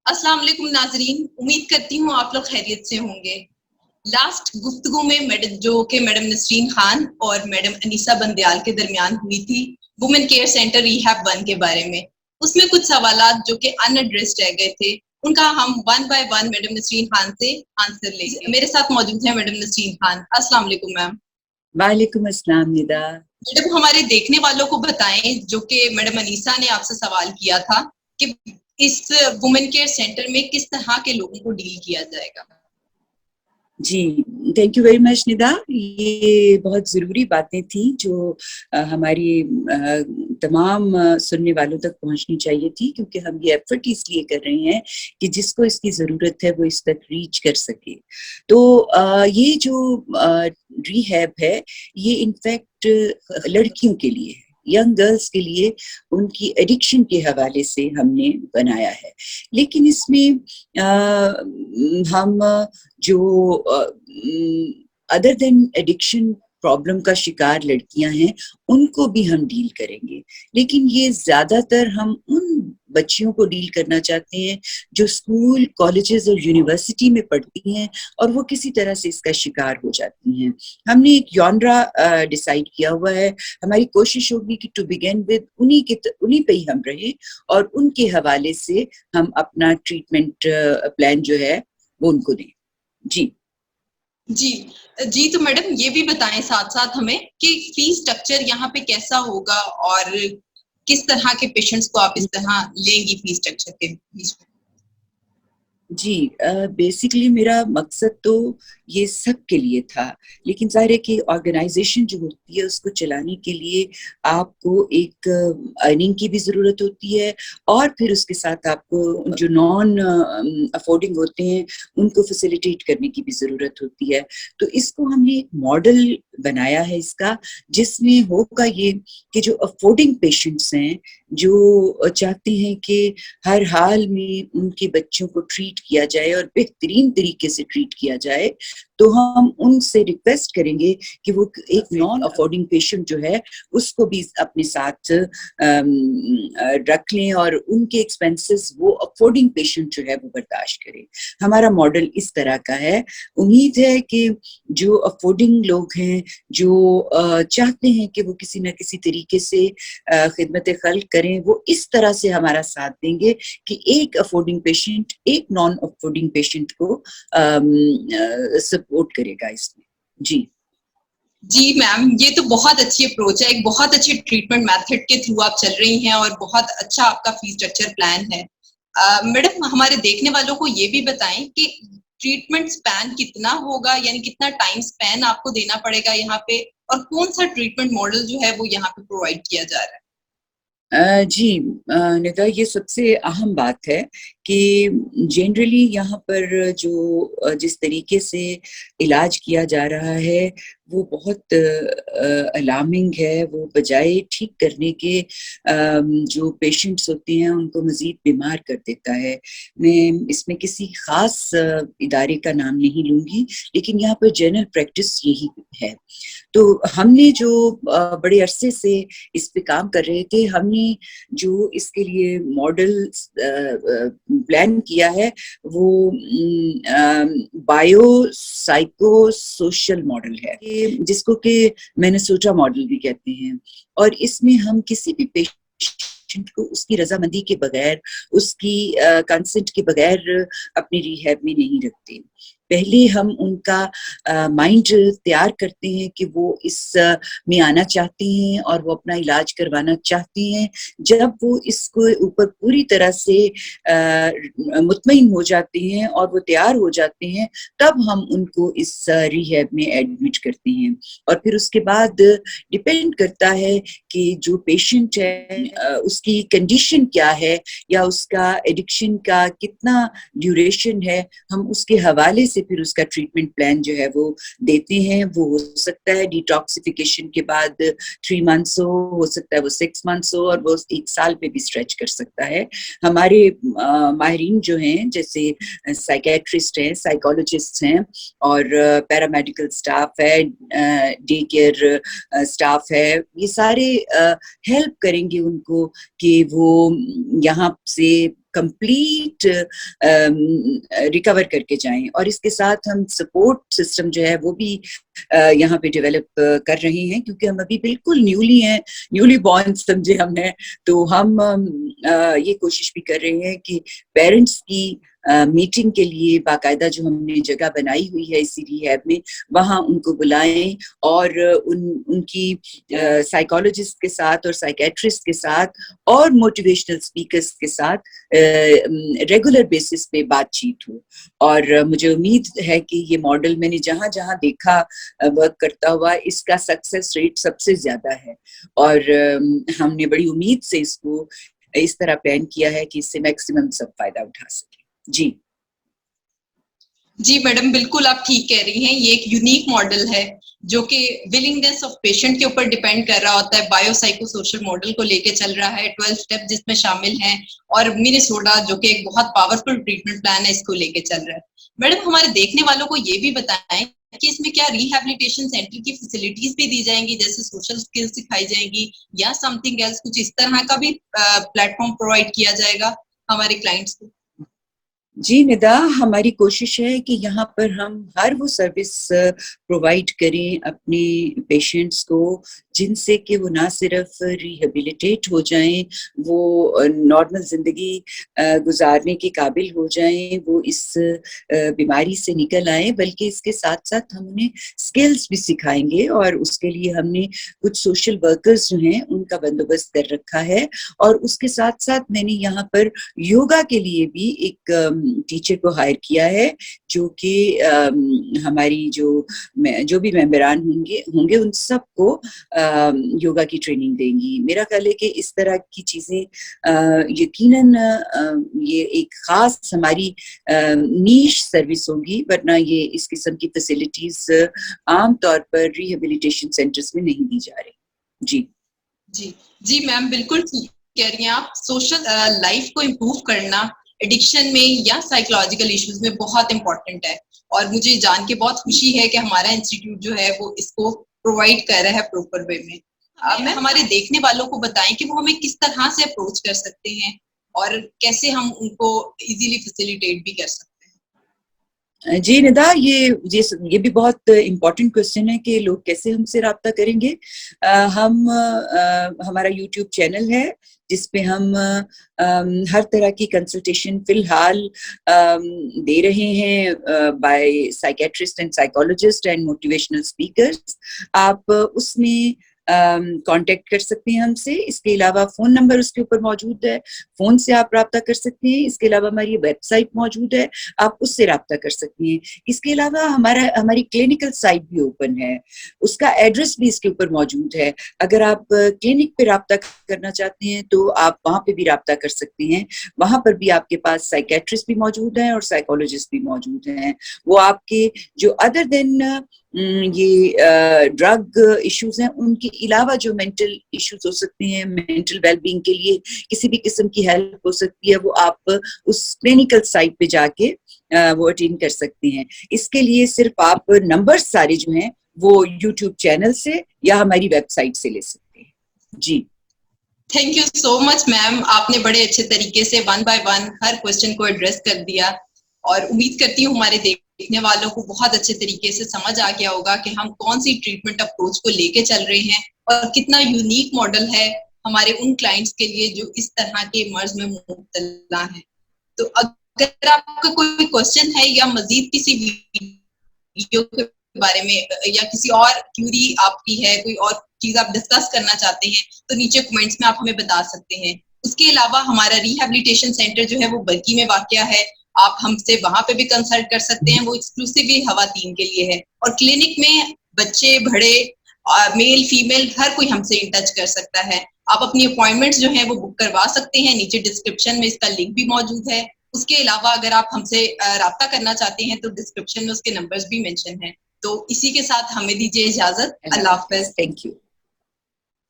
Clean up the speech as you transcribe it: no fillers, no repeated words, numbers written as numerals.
अस्सलाम वालेकुम नाजरीन, उम्मीद करती हूँ आप लोग खैरियत से होंगे। लास्ट गुफ्तगू में मैडम नसरीन खान और मैडम अनीसा बंदयाल के दरमियान हुई थी वुमेन केयर सेंटर रिहैब 1 के बारे में। उसमें कुछ सवालात जो कि अनएड्रेस्ड रह गए थे, उनका हम one by one madam Nasreen Khan से आंसर लेंगे। मेरे साथ मौजूद है मैडम नसरीन खान। अस्सलाम वालेकुम मैम। वालेकुम अस्सलाम निदा। मैडम हमारे देखने वालों को बताएं, जो कि मैडम अनीसा ने आपसे सवाल किया था कि इस वुमेन केयर सेंटर में किस तरह के लोगों को डील किया जाएगा। जी, thank you very much Nida. ये बहुत ज़रूरी बातें थी जो हमारी तमाम सुनने वालों तक पहुंचनी चाहिए थी, क्योंकि हम ये एफर्ट इसलिए कर रहे हैं कि जिसको इसकी ज़रूरत है वो इस तक रीच कर सके। तो ये जो रिहैब है ये इनफैक्ट लड़कियों के लिए है, यंग गर्ल्स के लिए, उनकी एडिक्शन के हवाले से हमने बनाया है। लेकिन इसमें हम जो अदर देन एडिक्शन प्रॉब्लम का शिकार लड़कियां हैं उनको भी हम डील करेंगे, लेकिन ये ज्यादातर हम उन बच्चियों को डील करना चाहते हैं जो स्कूल, कॉलेजेस और यूनिवर्सिटी में पढ़ती हैं और वो किसी तरह से इसका शिकार हो जाती हैं। हमने एक जॉनरा डिसाइड किया हुआ है। हमारी कोशिश होगी कि टू बिगिन विद उन्हीं पे ही हम रहे और उनके हवाले से हम अपना ट्रीटमेंट प्लान जो है वो उनको दें। जी जी जी, तो मैडम ये भी बताएं साथ साथ हमें कि फीस स्ट्रक्चर यहाँ पे कैसा होगा और किस तरह के पेशेंट्स को आप इस तरह लेंगी फीस स्ट्रक्चर के बीच में। जी, बेसिकली मेरा मकसद तो ये सब के लिए था, लेकिन ज़ाहिर है कि ऑर्गेनाइजेशन जो होती है उसको चलाने के लिए आपको एक अर्निंग की भी ज़रूरत होती है और फिर उसके साथ आपको जो नॉन अफोर्डिंग होते हैं उनको फैसिलिटेट करने की भी ज़रूरत होती है। तो इसको हमने एक मॉडल बनाया है इसका, जिसमें होगा ये कि जो अफोर्डिंग पेशेंट्स हैं, जो चाहते हैं कि हर हाल में उनके बच्चों को ट्रीट किया जाए और बेहतरीन तरीके से ट्रीट किया जाए, तो हम उनसे रिक्वेस्ट करेंगे कि वो एक नॉन अफोर्डिंग पेशेंट जो है उसको भी अपने साथ रख लें और उनके एक्सपेंसेस वो अफोर्डिंग पेशेंट जो है वो बर्दाश्त करे। हमारा मॉडल इस तरह का है। उम्मीद है कि जो अफोर्डिंग लोग हैं, जो चाहते हैं कि वो किसी न किसी तरीके से खिदमत खल्क करें, वो इस तरह से हमारा साथ देंगे कि एक अफोर्डिंग पेशेंट एक नॉन अफोर्डिंग पेशेंट को सपोर्ट करेगा इसमें। जी जी मैम, ये तो बहुत अच्छी अप्रोच है, एक बहुत अच्छे ट्रीटमेंट मेथड के थ्रू आप चल रही हैं और बहुत अच्छा आपका फीस स्ट्रक्चर प्लान है। मैडम हमारे देखने वालों को ये भी बताएं कि ट्रीटमेंट स्पैन कितना होगा, यानी कितना टाइम स्पैन आपको देना पड़ेगा यहाँ पे, और कौन सा ट्रीटमेंट मॉडल जो है वो यहाँ पे प्रोवाइड किया जा रहा है। जी निदा, ये सबसे अहम बात है कि जनरली यहाँ पर जो जिस तरीके से इलाज किया जा रहा है वो बहुत अलार्मिंग है। वो बजाय ठीक करने के जो पेशेंट्स होते हैं उनको मज़ीद बीमार कर देता है। मैं इसमें किसी ख़ास इदारे का नाम नहीं लूँगी, लेकिन यहाँ पर जनरल प्रैक्टिस यही है। तो हमने जो बड़े अरसे से इस पे काम कर रहे थे, हमने जो इसके लिए मॉडल प्लान किया है वो बायो साइको सोशल मॉडल है, जिसको कि मिनेसोटा मॉडल भी कहते हैं। और इसमें हम किसी भी पेशेंट को उसकी रजामंदी के बगैर, उसकी कंसेंट के बगैर अपनी रिहैब में नहीं रखते। पहले हम उनका माइंड तैयार करते हैं कि वो इस में आना चाहते हैं और वो अपना इलाज करवाना चाहते हैं। जब वो इसको ऊपर पूरी तरह से मुतमईन हो जाते हैं और वो तैयार हो जाते हैं, तब हम उनको इस रिहैब में एडमिट करते हैं। और फिर उसके बाद डिपेंड करता है कि जो पेशेंट है उसकी कंडीशन क्या है या उसका एडिक्शन का कितना ड्यूरेशन है, हम उसके हवाले से फिर उसका ट्रीटमेंट प्लान जो है वो देते हैं। वो हो सकता है डिटॉक्सिफिकेशन के बाद 3 मंथ्स हो सकता है वो 6 मंथ्स हो, और वो 1 साल पे भी स्ट्रेच कर सकता है। हमारे माहिरीन जो हैं, जैसे साइकेट्रिस्ट हैं, साइकोलॉजिस्ट हैं और पैरामेडिकल स्टाफ है, डे केयर स्टाफ है, ये सारे हेल्प करेंगे उनको कि वो यहाँ से कंप्लीट रिकवर करके जाएं। और इसके साथ हम सपोर्ट सिस्टम जो है वो भी यहाँ पे डेवलप कर रहे हैं, क्योंकि हम अभी बिल्कुल न्यूली हैं, न्यूली बॉर्न समझे हमने। तो हम ये कोशिश भी कर रहे हैं कि पेरेंट्स की मीटिंग के लिए बाकायदा जो हमने जगह बनाई हुई है इसी रिहैब में, वहाँ उनको बुलाएं और उनकी साइकोलॉजिस्ट के साथ और साइकेट्रिस्ट के साथ और मोटिवेशनल स्पीकर्स के साथ रेगुलर बेसिस पे बातचीत हो। और मुझे उम्मीद है कि ये मॉडल मैंने जहाँ जहाँ देखा वर्क करता हुआ, इसका सक्सेस रेट सबसे ज्यादा है। और हमने बड़ी उम्मीद से इसको इस तरह प्लान किया है कि इससे मैक्सिमम सब फायदा उठा सके। जी मैडम, बिल्कुल आप ठीक कह रही हैं। ये एक यूनिक मॉडल है जो कि विलिंगनेस ऑफ पेशेंट के ऊपर डिपेंड कर रहा होता है। बायो साइको सोशल मॉडल को लेके चल रहा है, 12 स्टेप जिसमें शामिल हैं, और मिनेसोटा जो कि एक बहुत पावरफुल ट्रीटमेंट प्लान है, इसको लेके चल रहा है। मैडम, हमारे देखने वालों को ये भी बताएं कि इसमें क्या रिहैबिलिटेशन सेंटर की फैसिलिटीज भी दी जाएंगी, जैसे सोशल स्किल्स सिखाई जाएंगी या समथिंग एल्स, कुछ इस तरह का भी प्लेटफॉर्म प्रोवाइड किया जाएगा हमारे क्लाइंट्स को? जी निदा, हमारी कोशिश है कि यहाँ पर हम हर वो सर्विस प्रोवाइड करें अपने पेशेंट्स को जिनसे कि वो ना सिर्फ रिहेबिलिटेट हो जाएं, वो नॉर्मल जिंदगी गुजारने के काबिल हो जाएं, वो इस बीमारी से निकल आए, बल्कि इसके साथ साथ हम उन्हें स्किल्स भी सिखाएंगे। और उसके लिए हमने कुछ सोशल वर्कर्स जो हैं उनका बंदोबस्त कर रखा है। और उसके साथ साथ मैंने यहाँ पर योगा के लिए भी एक टीचर को हायर किया है, जो कि हमारी जो भी मेंबरान होंगे उन सबको योगा की ट्रेनिंग देंगी। मेरा ख्याल है कि इस तरह की चीजें यकीनन ये एक खास हमारी नीश सर्विस होगी, वरना ये इस किस्म की फैसिलिटीज आमतौर पर रिहेबिलिटेशन सेंटर्स में नहीं दी जा रही। जी जी जी मैम, बिल्कुल ठीक कह रही हैं आप। सोशल लाइफ को इम्प्रूव करना एडिक्शन में या साइकोलॉजिकल इश्यूज में बहुत इंपॉर्टेंट है, और मुझे जान के बहुत खुशी है कि हमारा इंस्टीट्यूट जो है वो इसको प्रोवाइड कर रहा है प्रॉपर वे में। मैं हमारे देखने वालों को बताएं कि वो हमें किस तरह से अप्रोच कर सकते हैं और कैसे हम उनको इजीली फैसिलिटेट भी कर सकते हैं। जी निदा, ये भी बहुत इम्पोर्टेंट क्वेश्चन है कि लोग कैसे हमसे रब्ता करेंगे। हमारा यूट्यूब चैनल है जिसपे हम हर तरह की कंसल्टेशन फिलहाल दे रहे हैं by psychiatrist and psychologist and motivational speakers. आप उसमें कांटेक्ट कर सकते हैं हमसे। इसके अलावा फोन नंबर उसके ऊपर मौजूद है, फोन से आप रब्ता कर सकते हैं। इसके अलावा हमारी वेबसाइट मौजूद है, आप उससे रब्ता कर सकते हैं। इसके अलावा हमारी क्लिनिकल साइट भी ओपन है, उसका एड्रेस भी इसके ऊपर मौजूद है। अगर आप क्लिनिक पे रब्ता करना चाहते हैं तो आप वहाँ पे भी रब्ता कर सकते हैं। वहाँ पर भी आपके पास साइकेट्रिस्ट भी मौजूद हैं और साइकोलॉजिस्ट भी मौजूद हैं। वो आपके जो अदर देन ये ड्रग इश्यूज हैं, उनके अलावा जो मेंटल इश्यूज हो सकते हैं, मेंटल वेलबींग के लिए किसी भी किस्म की हेल्प हो सकती है, वो आप उस क्लिनिकल साइट पे जाके वो अटेंड कर सकते हैं। इसके लिए सिर्फ आप नंबर सारे जो हैं वो यूट्यूब चैनल से या हमारी वेबसाइट से ले सकते हैं। जी thank you so much ma'am, आपने बड़े अच्छे तरीके से 1 बाय 1 हर क्वेश्चन को एड्रेस कर दिया, और उम्मीद करती हूँ हमारे देखने वालों को बहुत अच्छे तरीके से समझ आ गया होगा कि हम कौन सी ट्रीटमेंट अप्रोच को लेके चल रहे हैं और कितना यूनिक मॉडल है हमारे उन क्लाइंट्स के लिए जो इस तरह के मर्ज में मुब्तला है। तो अगर आपका कोई क्वेश्चन है या मजीद किसी वीडियो के बारे में या किसी और क्यूरी आपकी है, कोई और चीज आप डिस्कस करना चाहते हैं, तो नीचे कमेंट्स में आप हमें बता सकते हैं। उसके अलावा हमारा रिहैबिलिटेशन सेंटर जो है वो बरकी में वाक़या है, आप हमसे वहां पे भी कंसल्ट कर सकते हैं। वो एक्सक्लूसिवली खवातीन के लिए है, और क्लिनिक में बच्चे बड़े मेल फीमेल हर कोई हमसे इन टच कर सकता है। आप अपनी अपॉइंटमेंट्स जो है वो बुक करवा सकते हैं, नीचे डिस्क्रिप्शन में इसका लिंक भी मौजूद है। उसके अलावा अगर आप हमसे राब्ता करना चाहते हैं तो डिस्क्रिप्शन में उसके नंबर्स भी मेंशन है। तो इसी के साथ हमें दीजिए इजाजत। अल्लाह हाफ़िज़। Thank you.